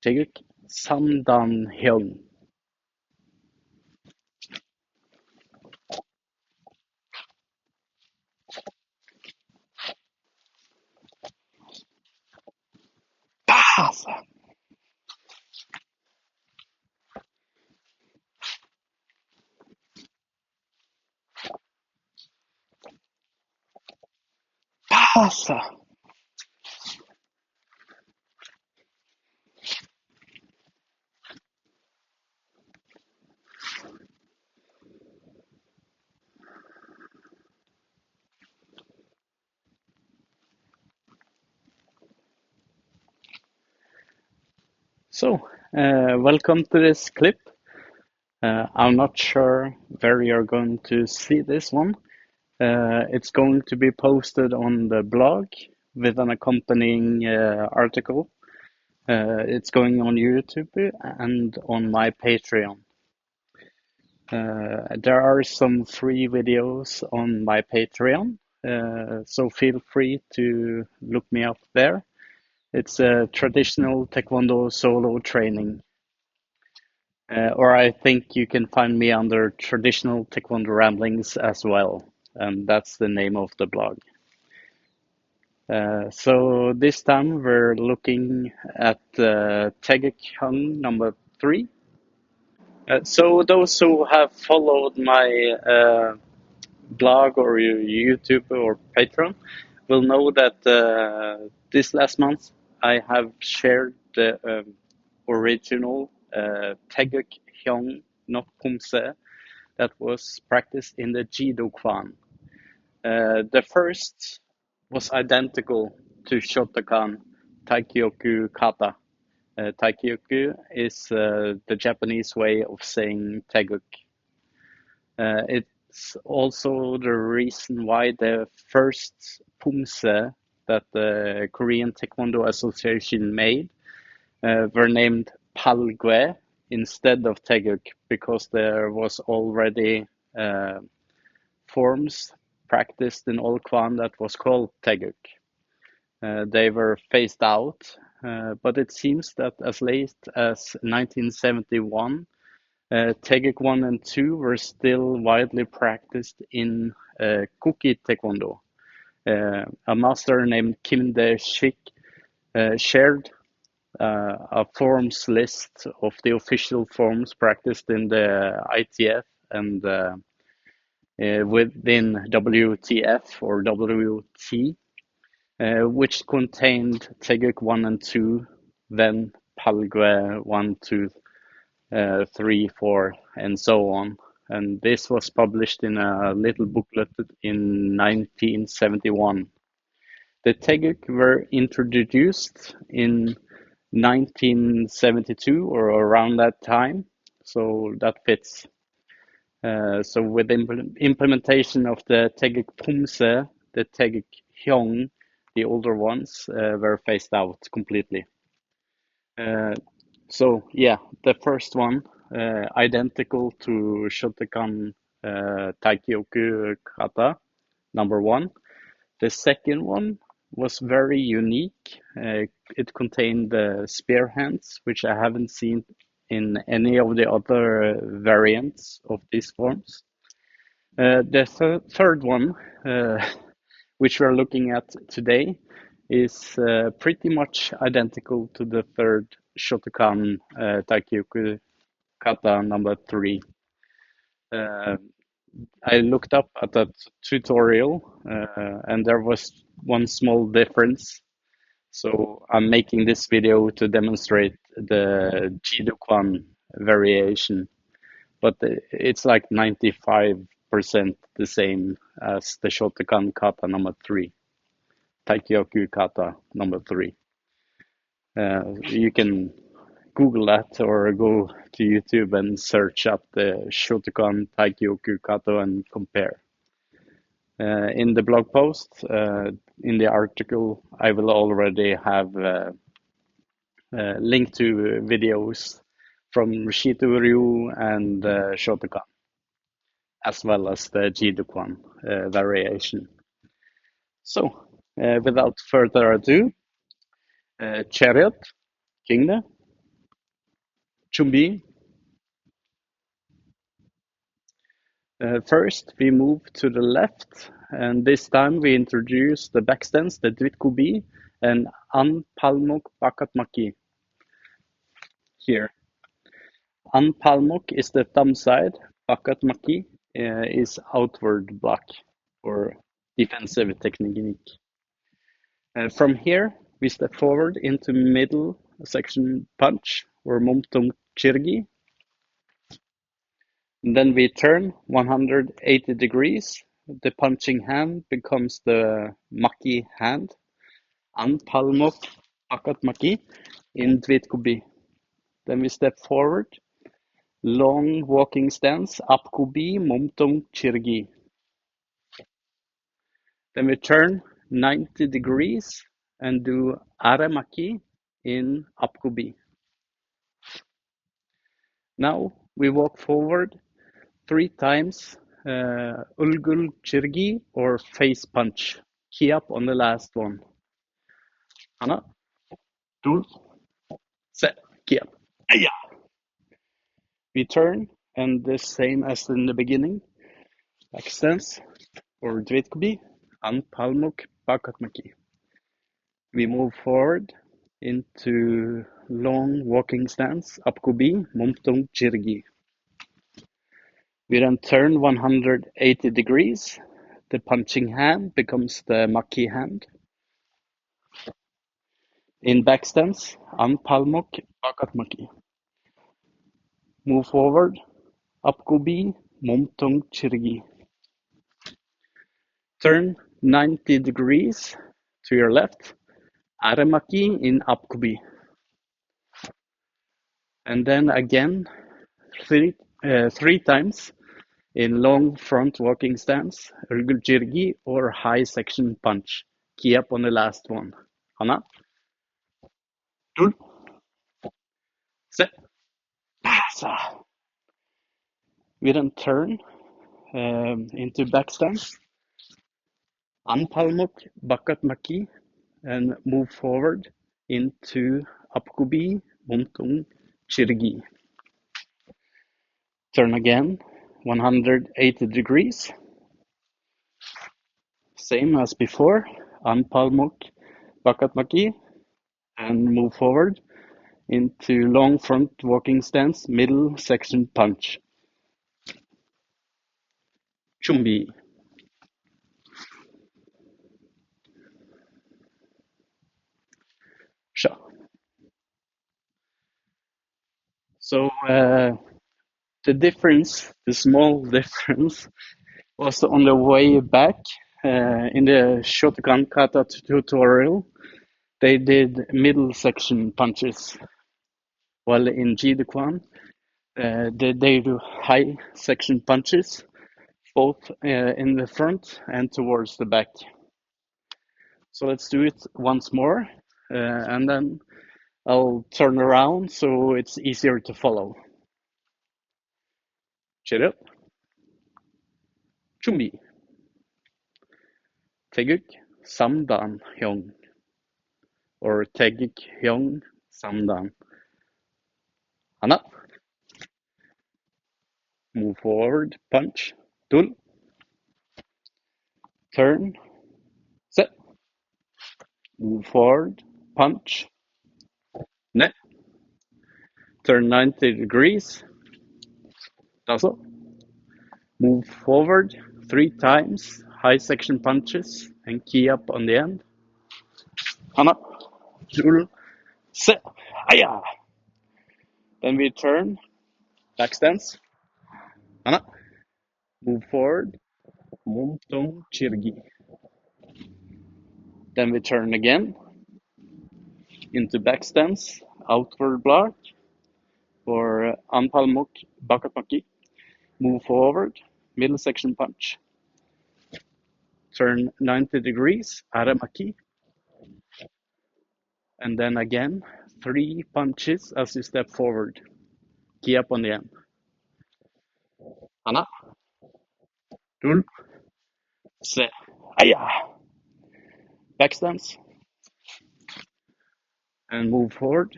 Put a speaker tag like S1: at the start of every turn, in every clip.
S1: Taegeuk Hyung. Poomsae. Poomsae. So, welcome to this clip. I'm not sure where you're going to see this one. It's going to be posted on the blog with an accompanying article. It's going on YouTube and on my Patreon. There are some free videos on my Patreon, so feel free to look me up there. It's a traditional Taekwondo solo training. Or I think you can find me under Traditional Taekwondo Ramblings as well, and that's the name of the blog. So this time we're looking at Taegeuk Hyung number 3. So those who have followed my blog or YouTube or Patreon will know that this last month I have shared the original Taegeuk Hyung, not Poomsae, that was practiced in the Ji Do Kwan. The first was identical to shotokan Taikyoku kata. Taikyoku is the Japanese way of saying Taegeuk. It's also the reason why the first Poomsae that the Korean Taekwondo Association made were named Palgue instead of Taegeuk because there was already forms practiced in Old Kwan that was called Taegeuk. They were phased out, but it seems that as late as 1971, Taegeuk 1 and 2 were still widely practiced in Kuki Taekwondo. A master named Kim Dae-shik shared a forms list of the official forms practiced in the ITF and within WTF or WT, which contained Taegeuk 1 and 2, then Palgue 1, 2, 3, 4, and so on. And this was published in a little booklet in 1971. The Taegeuk were introduced in 1972 or around that time, so that fits. So with the implementation of the Taegeuk Poomsae, the Taegeuk Hyung, the older ones, were phased out completely. So yeah, the first one, identical to Shotokan Taikyoku kata, number 1. The second one was very unique. It contained the spear hands, which I haven't seen in any of the other variants of these forms. The third one, which we're looking at today, is pretty much identical to the third Shotokan Taikyoku kata number 3. I looked up at that tutorial and there was one small difference. So I'm making this video to demonstrate the Ji Do Kwan variation, but it's like 95% the same as the Shotokan kata number 3, Taikyoku kata number 3. You can Google that or go to YouTube and search up the Shotokan Taikyoku kata and compare. In the blog post, in the article, I will already have link to videos from Shito Ryu and Shotokan, as well as the Ji Do Kwan variation. So, without further ado, Chariot, Kingdom, Chumbi. First, we move to the left, and this time we introduce the back stance, the Dvitkubi, and Anpalmok Bakatmaki here. Anpalmok is the thumb side, Bakatmaki is outward block or defensive technique. From here, we step forward into middle section punch or Mumtung Chirgi. Then we turn 180 degrees. The punching hand becomes the Maki hand. Anpalmok Bakatmaki in Dvitkubi. Then we step forward. Long walking stance, Apkubi Mumtung Chirgi. Then we turn 90 degrees and do Aramaki in Apkubi. Now we walk forward 3 times, Ulgul Chirgi or face punch. Key up on the last one. Anna, two, set, key up. Aya! We turn and the same as in the beginning. Back stance or Dvitkubi, Anpalmok Bakatmaki. We move forward into long walking stance, Apkubi Mumtung Chirgi. We then turn 180 degrees. The punching hand becomes the Maki hand. In back stance, Anpalmok Bakatmaki. Move forward, Apkubi Mumtung Chirgi. Turn 90 degrees to your left, Aramaki in Apkubi. And then again, three times in long front walking stance, Urgul Jirgi or high section punch. Key up on the last one. Anna, two, set, passa. We then turn into back stance, Anpalmok Bakatmaki, and move forward into Apkubi Muntung Chirgi. Turn again 180 degrees. Same as before, Anpalmok Bakatmaki, and move forward into long front walking stance, middle section punch. Chumbi. Sha. So the small difference, was on the way back in the shotokan kata tutorial. They did middle section punches, while in Ji Do Kwan, they do high section punches, both in the front and towards the back. So let's do it once more, and then I'll turn around so it's easier to follow. Cheer up. Chumbi. Taegeuk Hyung or Taegeuk Hyung Samdan. Anna. Move forward, punch, dul. Turn, set. Move forward, punch, net. Turn 90 degrees. Also. Move forward 3 times, high section punches, and key up on the end. Anna, dul, set. Aya! Then we turn, back stance. Anna, move forward, Mumtung Chirgi. Then we turn again into back stance, outward block, or Anpalmok Bakatmaki. Move forward, middle section punch. Turn 90 degrees, Aramaki. And then again, 3 punches as you step forward. Key up on the end. Anna. Dul. Se. Aya. Back stance. And move forward.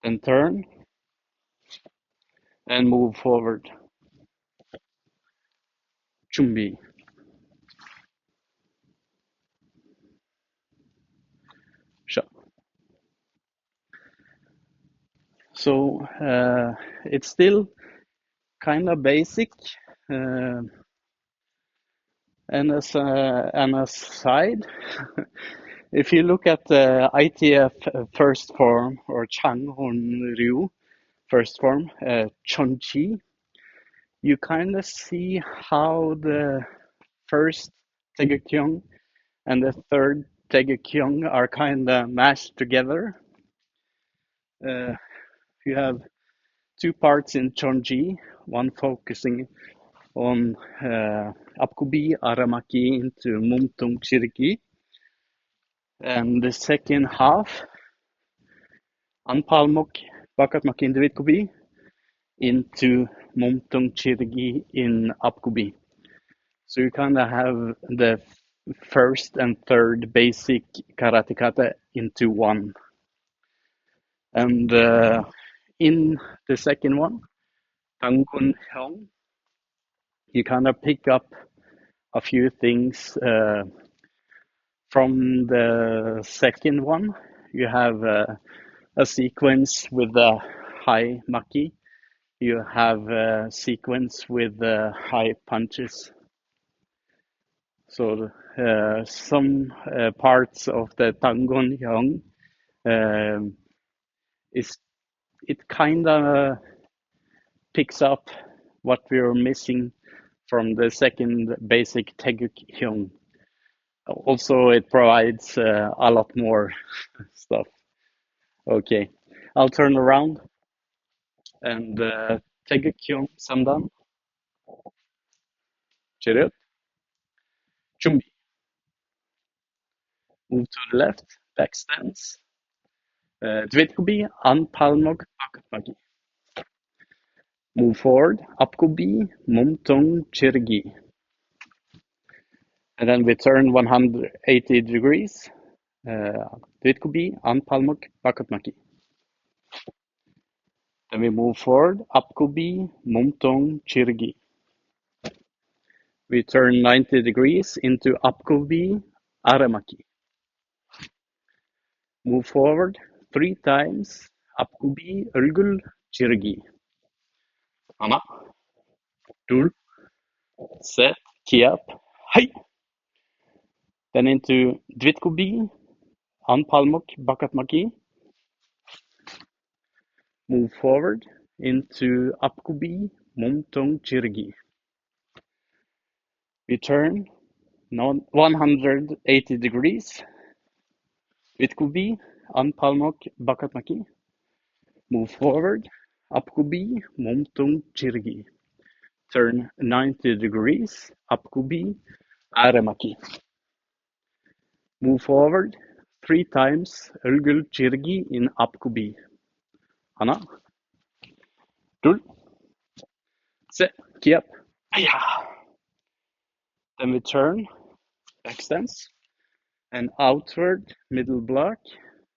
S1: Then turn and move forward. 준비. Shot. So it's still kind of basic. Uh, and as an aside, if you look at the ITF first form or Changhon Ryu first form, Chonchi, you kind of see how the first Taegeuk Hyung and the third Taegeuk Hyung are kind of mashed together. You have two parts in Chonji, one focusing on Apkubi Aramaki into Mumtung Chiriki, and the second half, Anpalmok Bakatmak Individkubi into Mumtung Chiriki in Apkubi. So you kind of have the first and third basic karate kata into one. And in the second one, Taegeuk Hyung, you kind of pick up a few things from the second one. You have a sequence with the high maki. You have a sequence with the high punches. So some parts of the Taegeuk Hyung is it kind of picks up what we were missing from the second basic Taegeuk Hyung. Also, it provides a lot more stuff. Okay, I'll turn around and Taegeuk Hyung Samdan. Cheerio. Chumbi. Move to the left. Back stance. Dvidkubi. Anpalmog. Akatmagi. Move forward. Apkubi. Mumtung Chirgi. And then we turn 180 degrees. Dvidkubi. Anpalmog. Bakatmaki. Then we move forward. Apkubi. Mumtung Chirgi. We turn 90 degrees into Apkubi. Aramaki. Move forward 3 times. Apkubi, Ulgul, Chirgi. Ana. Dur. Set. Kiap. Hai. Then into Dvitkubi. Anpalmok, Bakatmaki. Move forward into Apkubi, Mumtong, Chirgi. We turn 180 degrees. Dvitkubi, Anpalmok, Bakatmaki. Move forward. Apkubi, Mumtong, Chirgi. Turn 90 degrees. Apkubi, Aramaki. Move forward 3 times. Ulgul Chirgi in Apkubi. Ana. Dul. Se. Kiap. Aya. Then we turn. Back stance. And outward. Middle block.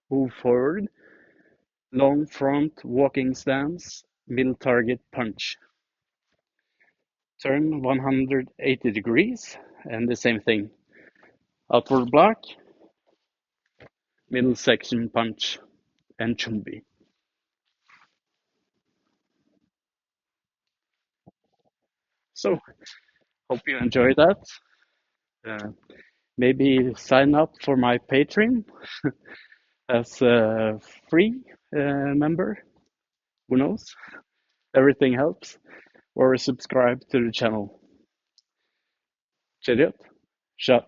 S1: Move forward. Long front walking stance. Middle target punch. Turn 180 degrees. And the same thing. Outward block. Middle section punch. And chumbi. So, hope you enjoyed that. Maybe sign up for my Patreon as a free member. Who knows? Everything helps. Or subscribe to the channel. Cheerio. Ciao.